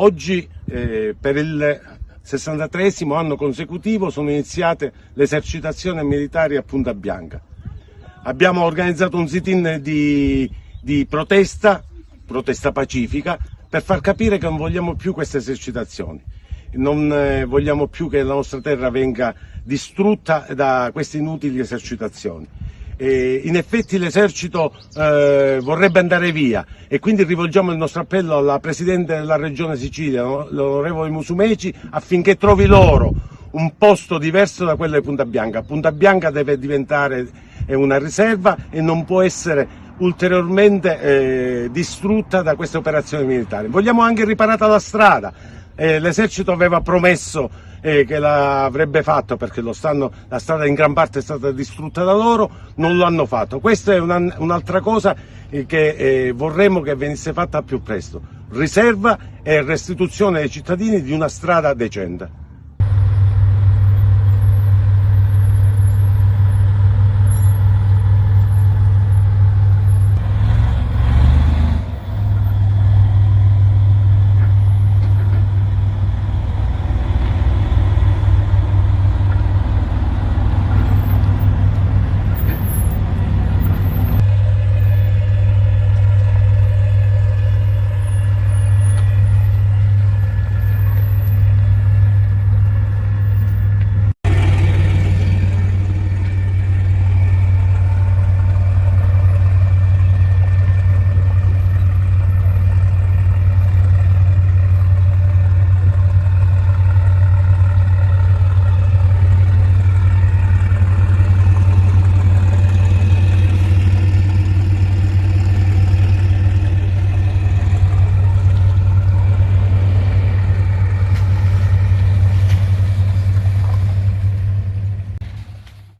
Oggi per il 63esimo anno consecutivo sono iniziate le esercitazioni militari a Punta Bianca. Abbiamo organizzato un sit-in di protesta pacifica, per far capire che non vogliamo più queste esercitazioni, non vogliamo più che la nostra terra venga distrutta da queste inutili esercitazioni. In effetti l'esercito vorrebbe andare via e quindi rivolgiamo il nostro appello alla Presidente della Regione Sicilia, l'onorevole Musumeci, affinché trovi loro un posto diverso da quello di Punta Bianca. Punta Bianca deve diventare una riserva e non può essere ulteriormente distrutta da queste operazioni militari. Vogliamo anche riparata la strada. L'esercito aveva promesso che l'avrebbe fatto, perché la strada in gran parte è stata distrutta da loro, non lo hanno fatto. Questa è un'altra cosa che vorremmo che venisse fatta al più presto: riserva e restituzione ai cittadini di una strada decente.